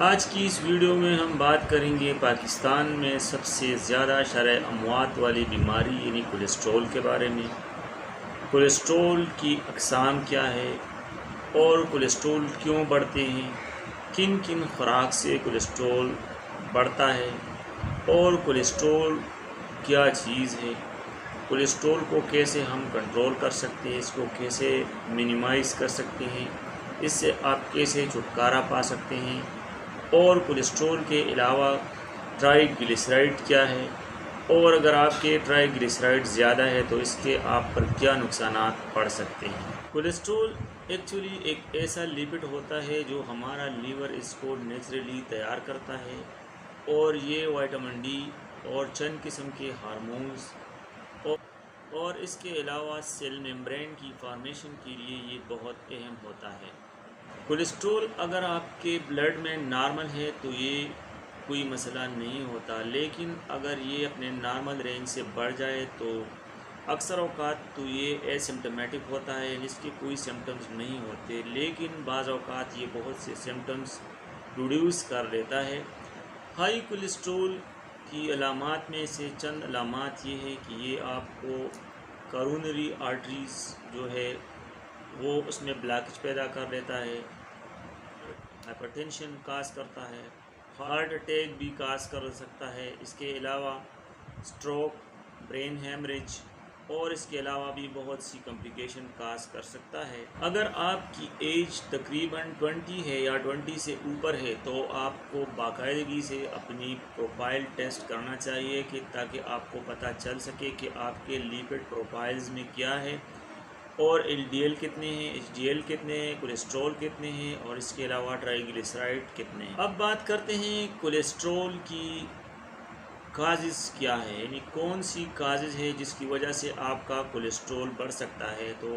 आज की इस वीडियो में हम बात करेंगे पाकिस्तान में सबसे ज़्यादा शरह अमवात वाली बीमारी यानी कोलेस्ट्रॉल के बारे में। कोलेस्ट्रॉल की अक़साम क्या है और कोलेस्ट्रॉल क्यों बढ़ते हैं, किन किन खुराक से कोलेस्ट्रॉल बढ़ता है और कोलेस्ट्रॉल क्या चीज़ है, कोलेस्ट्रॉल को कैसे हम कंट्रोल कर सकते हैं, इसको कैसे मिनिमाइज़ कर सकते हैं, इससे आप कैसे छुटकारा पा सकते हैं और कोलेस्ट्रॉल के अलावा ट्राइग्लिसराइड क्या है और अगर आपके ट्राइग्लिसराइड ज़्यादा है तो इसके आप पर क्या नुकसानात पड़ सकते हैं। कोलेस्ट्रॉल एक्चुअली एक ऐसा लिपिड होता है जो हमारा लीवर इसको नेचुरली तैयार करता है और ये विटामिन डी और चंद किस्म के हार्मोन्स और इसके अलावा सेल मेम्ब्रेन की फॉर्मेशन के लिए ये बहुत अहम होता है। कोलेस्ट्रॉल अगर आपके ब्लड में नॉर्मल है तो ये कोई मसला नहीं होता, लेकिन अगर ये अपने नॉर्मल रेंज से बढ़ जाए तो अक्सर औक़ात तो ये एसिम्प्टोमेटिक होता है, जिसके कोई सिम्टम्स नहीं होते, लेकिन बाज़ औक़ात ये बहुत से सिम्टम्स प्रोड्यूस कर देता है। हाई कोलेस्ट्रॉल की अलामात में से चंद अलामात ये है कि ये आपको करोनरी आर्टरीज़ जो है वो उसमें ब्लॉकेज पैदा कर देता है, हाइपरटेंशन काज करता है, हार्ट अटैक भी काज कर सकता है, इसके अलावा स्ट्रोक, ब्रेन हेमरेज और इसके अलावा भी बहुत सी कॉम्प्लिकेशन काज कर सकता है। अगर आपकी एज तकरीबन 20 है या 20 से ऊपर है तो आपको बाकायदगी से अपनी प्रोफाइल टेस्ट करना चाहिए कि ताकि आपको पता चल सके कि आपके लिपिड प्रोफाइल्स में क्या है और एलडीएल कितने हैं, एचडीएल कितने हैं, कोलेस्ट्रॉल कितने हैं और इसके अलावा ट्राइग्लिसराइड कितने हैं। अब बात करते हैं कोलेस्ट्रॉल की काजेज़ क्या है, यानी कौन सी काजेज़ है जिसकी वजह से आपका कोलेस्ट्रॉल बढ़ सकता है। तो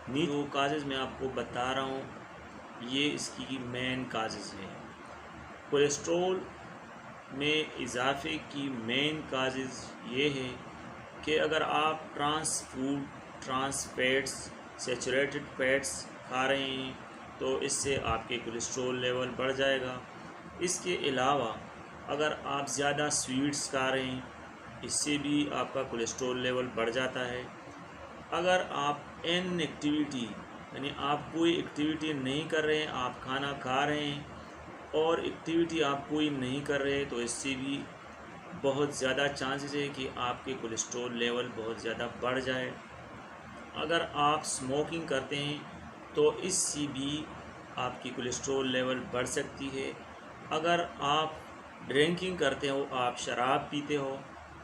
जो काजेज़ मैं आपको बता रहा हूँ ये इसकी मेन काजेज़ हैं। कोलेस्ट्रॉल में इजाफे की मेन काजेज़ ये है कि अगर आप trans food, trans fats, saturated fats खा रहे हैं तो इससे आपके कोलेस्ट्रॉल लेवल बढ़ जाएगा। इसके अलावा अगर आप ज़्यादा स्वीट्स खा रहे हैं इससे भी आपका कोलेस्ट्रॉल लेवल बढ़ जाता है। अगर आप इनएक्टिविटी यानी आप कोई एक्टिविटी नहीं कर रहे हैं, आप खाना खा रहे हैं और एक्टिविटी आप कोई नहीं कर रहे तो इससे भी बहुत ज़्यादा चांसेस है कि आपके कोलेस्ट्रॉल लेवल बहुत ज़्यादा बढ़ जाए। अगर आप स्मोकिंग करते हैं तो इससे भी आपकी कोलेस्ट्रॉल लेवल बढ़ सकती है। अगर आप ड्रिंकिंग करते हो, आप शराब पीते हो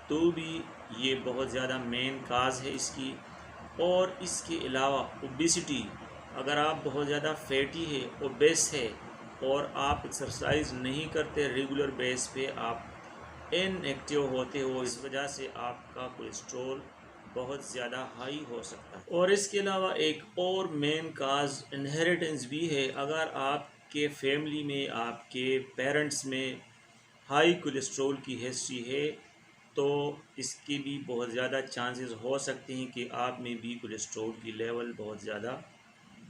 तो भी ये बहुत ज़्यादा मेन काज है इसकी। और इसके अलावा ओबेसिटी, अगर आप बहुत ज़्यादा फैटी है, ओबेस है और आप एक्सरसाइज नहीं करते रेगुलर बेस पे, आप इनएक्टिव होते हो, इस वजह से आपका कोलेस्ट्रॉल बहुत ज़्यादा हाई हो सकता है। और इसके अलावा एक और मेन काज इनहेरिटेंस भी है। अगर आपके फैमिली में आपके पेरेंट्स में हाई कोलेस्ट्रॉल की हिस्ट्री है तो इसके भी बहुत ज़्यादा चांसेस हो सकते हैं कि आप में भी कोलेस्ट्रॉल की लेवल बहुत ज़्यादा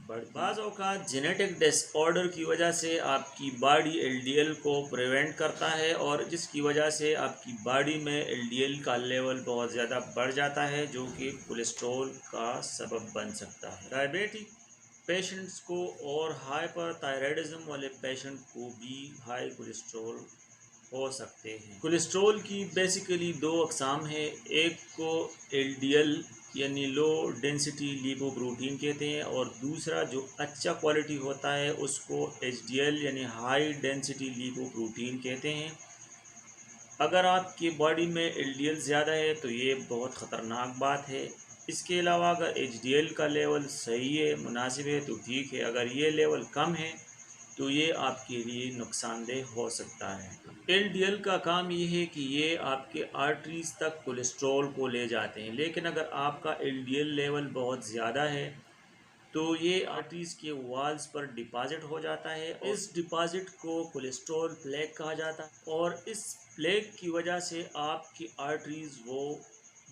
बाज़ औक़ात जेनेटिक डिसऑर्डर की वजह से आपकी बॉडी एलडीएल को प्रिवेंट करता है और जिसकी वजह से आपकी बॉडी में एलडीएल का लेवल बहुत ज़्यादा बढ़ जाता है जो कि कोलेस्ट्रॉल का सबब बन सकता है। डायबिटिक पेशेंट्स को और हाइपरथायराइडिज्म वाले पेशेंट को भी हाई कोलेस्ट्रॉल हो सकते हैं। कोलेस्ट्रॉल की बेसिकली दो अक़साम है, एक को एलडीएल यानी लो डेंसिटी लिपोप्रोटीन कहते हैं और दूसरा जो अच्छा क्वालिटी होता है उसको एचडीएल यानी हाई डेंसिटी लिपोप्रोटीन कहते हैं। अगर आपकी बॉडी में एलडीएल ज़्यादा है तो ये बहुत ख़तरनाक बात है। इसके अलावा अगर एचडीएल का लेवल सही है, मुनासिब है तो ठीक है, अगर ये लेवल कम है तो ये आपके लिए नुकसानदेह हो सकता है। एलडीएल का काम ये है कि ये आपके आर्टरीज़ तक कोलेस्ट्रॉल को ले जाते हैं, लेकिन अगर आपका एलडीएल लेवल बहुत ज़्यादा है तो ये आर्टरीज़ के वॉल्स पर डिपॉजिट हो जाता है। इस डिपॉजिट को कोलेस्ट्रॉल प्लेक कहा जाता है और इस प्लेक की वजह से आपकी आर्टरीज़ वो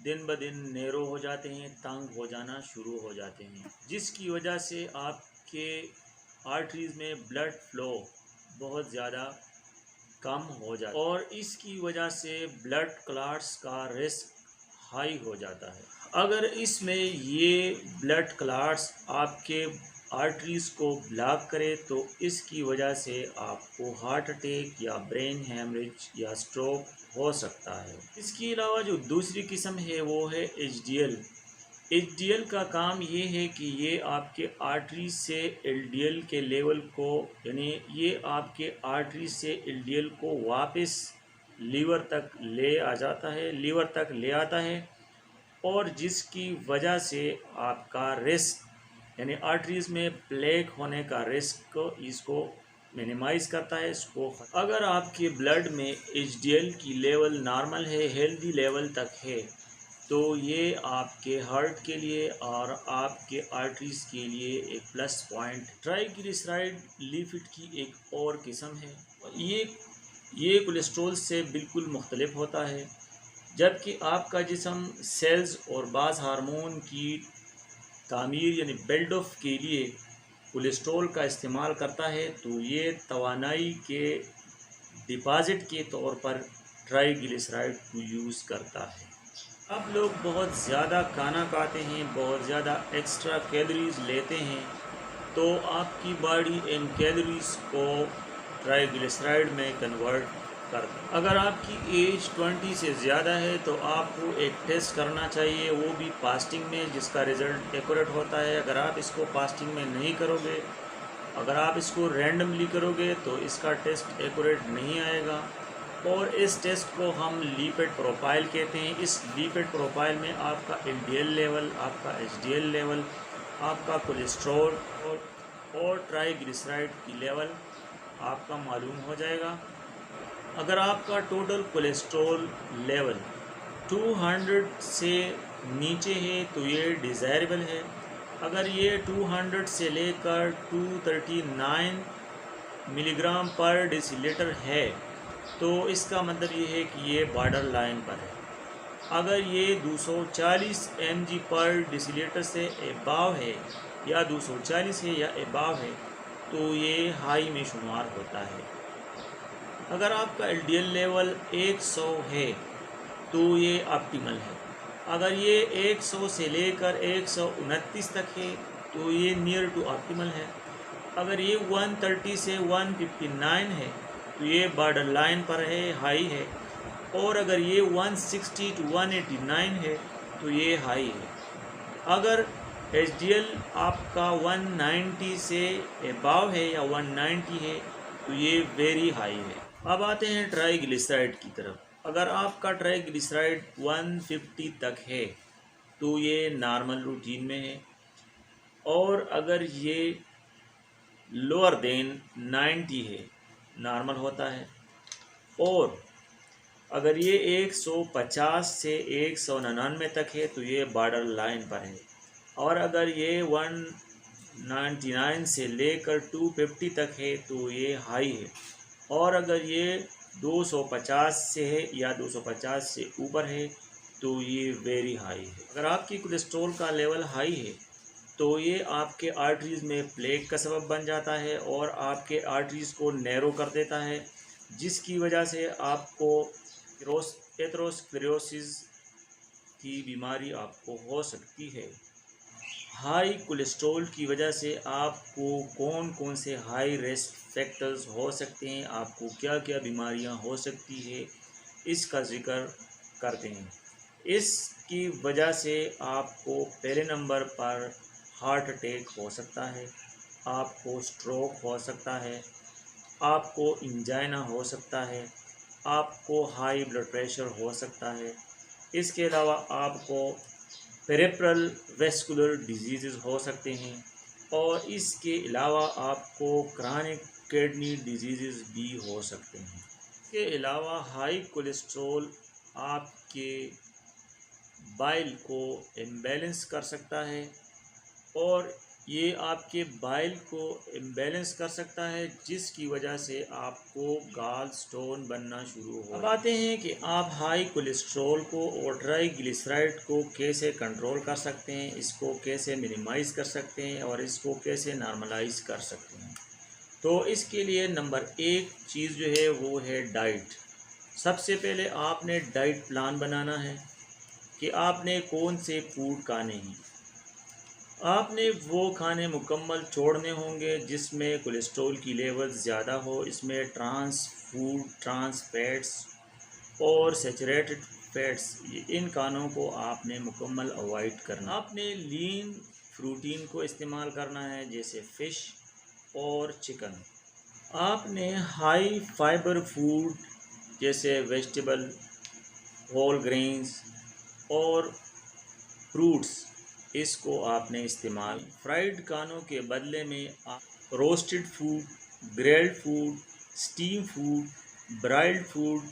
दिन ब दिन नैरो हो जाते हैं, तंग हो जाना शुरू हो जाते हैं, जिसकी वजह से आपके आर्टरीज़ में ब्लड फ्लो बहुत ज़्यादा कम हो जाता है और इसकी वजह से ब्लड क्लॉट्स का रिस्क हाई हो जाता है। अगर इसमें ये ब्लड क्लॉट्स आपके आर्टरीज को ब्लॉक करे तो इसकी वजह से आपको हार्ट अटैक या ब्रेन हैमरेज या स्ट्रोक हो सकता है। इसके अलावा जो दूसरी किस्म है वो है एचडीएल। एचडीएल का काम ये है कि ये आपके आर्टरी से एलडीएल के लेवल को, यानी ये आपके आर्टरी से एलडीएल को वापस लीवर तक ले आ जाता है, लीवर तक ले आता है, और जिसकी वजह से आपका रिस्क यानी आर्टरीज में प्लेक होने का रिस्क इसको मिनिमाइज़ करता है इसको। अगर आपके ब्लड में एचडीएल की लेवल नॉर्मल है, हेल्दी लेवल तक है, तो ये आपके हार्ट के लिए और आपके आर्टरीज के लिए एक प्लस पॉइंट। ट्राइग्लिसराइड लिपिड की एक और किस्म है। ये कोलेस्ट्रॉल से बिल्कुल मुख्तलिफ होता है। जबकि आपका जिस्म सेल्स और बाज़ हार्मोन की तामीर यानी बिल्ड ऑफ के लिए कोलेस्ट्रॉल का इस्तेमाल करता है, तो ये तवानाई के डिपॉजिट के तौर पर ट्राइग्लिसराइड को यूज़ करता है। आप लोग बहुत ज़्यादा खाना खाते हैं, बहुत ज़्यादा एक्स्ट्रा कैलोरीज लेते हैं, तो आपकी बॉडी इन कैलोरीज को ट्राइग्लिसराइड में कन्वर्ट कर दें। अगर आपकी एज 20 से ज़्यादा है तो आपको एक टेस्ट करना चाहिए, वो भी फास्टिंग में, जिसका रिज़ल्ट एक्यूरेट होता है। अगर आप इसको फास्टिंग में नहीं करोगे, अगर आप इसको रैंडमली करोगे तो इसका टेस्ट एक्यूरेट नहीं आएगा। और इस टेस्ट को हम लिपिड प्रोफाइल कहते हैं। इस लिपिड प्रोफाइल में आपका एलडीएल लेवल, आपका एचडीएल लेवल, आपका कोलेस्ट्रॉल और ट्राइग्लिसराइड की लेवल आपका मालूम हो जाएगा। अगर आपका टोटल कोलेस्ट्रॉल लेवल 200 से नीचे है तो ये डिज़ायरेबल है। अगर ये 200 से लेकर 239 मिलीग्राम पर डेसीलीटर है तो इसका मतलब ये है कि ये बॉर्डर लाइन पर है। अगर ये 240 mg पर डेसीलीटर से एबाव है या 240 है या एबाव है तो ये हाई में शुमार होता है। अगर आपका एलडीएल लेवल 100 है तो ये ऑप्टिमल है। अगर ये 100 से लेकर 129 तक है तो ये नियर टू ऑप्टिमल है। अगर ये 130 से 159 है तो ये बॉर्डर लाइन पर है, हाई है। और अगर ये 160 to 189 है तो ये हाई है। अगर एचडीएल आपका 190 से अबाव है या 190 है तो ये वेरी हाई है। अब आते हैं ट्राइग्लिसराइड की तरफ। अगर आपका ट्राइग्लिसराइड 150 तक है तो ये नॉर्मल रूटीन में है, और अगर ये लोअर देन 90 है, नॉर्मल होता है। और अगर ये 150 से 199 तक है तो ये बॉर्डर लाइन पर है। और अगर ये 199 से लेकर 250 तक है तो ये हाई है। और अगर ये 250 से है या 250 से ऊपर है तो ये वेरी हाई है। अगर आपकी कोलेस्ट्रॉल का लेवल हाई है तो ये आपके आर्टरीज़ में प्लेक का सबब बन जाता है और आपके आर्टरीज़ को नैरो कर देता है, जिसकी वजह से आपको एथेरोस्क्लेरोसिस की बीमारी आपको हो सकती है। हाई कोलेस्ट्रॉल की वजह से आपको कौन कौन से हाई रिस्क फैक्टर्स हो सकते हैं, आपको क्या क्या बीमारियां हो सकती है, इसका जिक्र करते हैं। इसकी वजह से आपको पहले नंबर पर हार्ट अटैक हो सकता है, आपको स्ट्रोक हो सकता है, आपको इंजाइना हो सकता है, आपको हाई ब्लड प्रेशर हो सकता है। इसके अलावा आपको पेरिफेरल वेस्कुलर डिजीज़ हो सकते हैं, और इसके अलावा आपको क्रॉनिक किडनी डिजीज़ भी हो सकते हैं। इसके अलावा हाई कोलेस्ट्रॉल आपके बाइल को इम्बैलेंस कर सकता है, और ये आपके बाइल को इम्बैलेंस कर सकता है, जिसकी वजह से आपको गाल स्टोन बनना शुरू हो। अब आते हैं कि आप हाई कोलेस्ट्रॉल को और ट्राइग्लिसराइड को कैसे कंट्रोल कर सकते हैं, इसको कैसे मिनिमाइज़ कर सकते हैं और इसको कैसे नॉर्मलाइज कर सकते हैं। तो इसके लिए नंबर 1 चीज़ जो है वो है डाइट। सबसे पहले आपने डाइट प्लान बनाना है कि आपने कौन से फूड खाने हैं। आपने वो खाने मुकम्मल छोड़ने होंगे जिसमें कोलेस्ट्रॉल की लेवल ज़्यादा हो, इसमें ट्रांस फैट्स और सैचुरेटेड फैट्स, इन खानों को आपने मुकम्मल अवॉइड करना। आपने लीन प्रोटीन को इस्तेमाल करना है जैसे फ़िश और चिकन। आपने हाई फाइबर फूड जैसे वेजिटेबल, होल ग्रेन्स और फ्रूट्स, इसको आपने इस्तेमाल। फ्राइड खानों के बदले में आप roasted food, grilled food, steam food, broiled food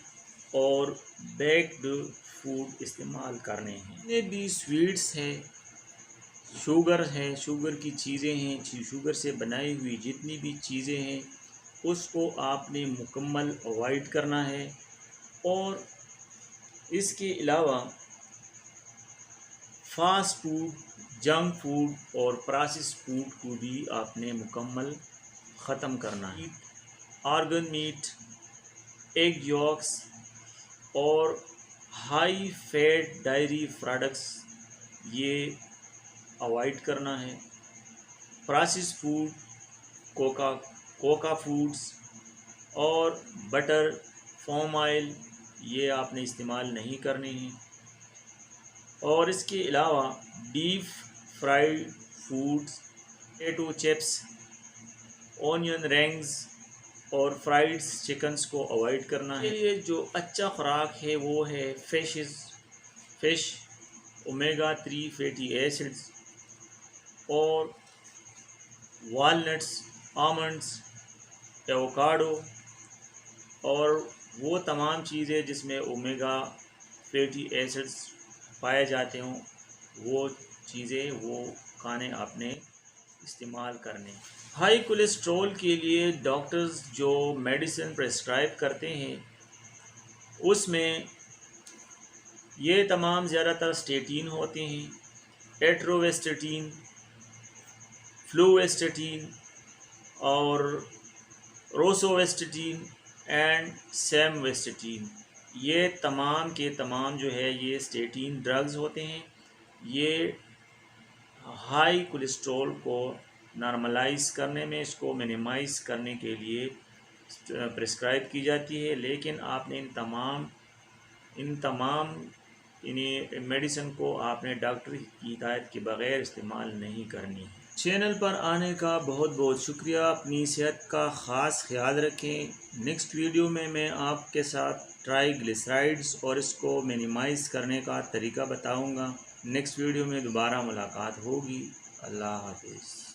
और बेक्ड फूड इस्तेमाल करने हैं। जितने भी स्वीट्स हैं, शुगर की चीज़ें हैं, शुगर से बनाई हुई जितनी भी चीज़ें हैं उसको आपने मुकम्मल अवॉइड करना है। और इसके अलावा फास्ट फूड, जंक फूड और प्रोसेस्ड फूड को भी आपने मुकम्मल ख़त्म करना है। ऑर्गन मीट, एग यॉक्स और हाई फैट डायरी प्रोडक्ट्स ये अवॉइड करना है। प्रोसेस्ड फूड, कोका फूड्स और बटर, फॉर्म ऑयल ये आपने इस्तेमाल नहीं करने हैं। और इसके अलावा deep fried foods, potato chips, onion rings और फ्राइड चिकन्स को अवॉइड करना है। ये जो अच्छा खुराक है वो है फ़िश, ओमेगा 3 फैटी एसिड्स और वालनट्स, आमंड्स, एवोकाडो और वो तमाम चीज़ें जिसमें ओमेगा फैटी एसिड्स पाए जाते हों, वो चीज़ें, वो खाने आपने इस्तेमाल करने। हाई कोलेस्ट्रॉल के लिए डॉक्टर्स जो मेडिसिन प्रेस्क्राइब करते हैं उसमें ये तमाम ज़्यादातर स्टेटिन होते हैं, एट्रोवेस्टेटिन, फ्लूवेस्टेटिन और रोसोवेस्टेटिन एंड सेमवेस्टेटिन। ये तमाम के तमाम जो है ये स्टेटिन ड्रग्स होते हैं। ये हाई कोलेस्ट्रॉल को नॉर्मलाइज करने में, इसको मिनिमाइज़ करने के लिए प्रिस्क्राइब की जाती है। लेकिन आपने इन तमाम इन्हें मेडिसिन को आपने डॉक्टर की हिदायत के बग़ैर इस्तेमाल नहीं करनी है। चैनल पर आने का बहुत बहुत शुक्रिया। अपनी सेहत का ख़ास ख्याल रखें। नेक्स्ट वीडियो में मैं आपके साथ ट्राइग्लिसराइड्स और इसको मिनिमाइज़ करने का तरीका बताऊंगा। नेक्स्ट वीडियो में दोबारा मुलाकात होगी। अल्लाह हाफिज़।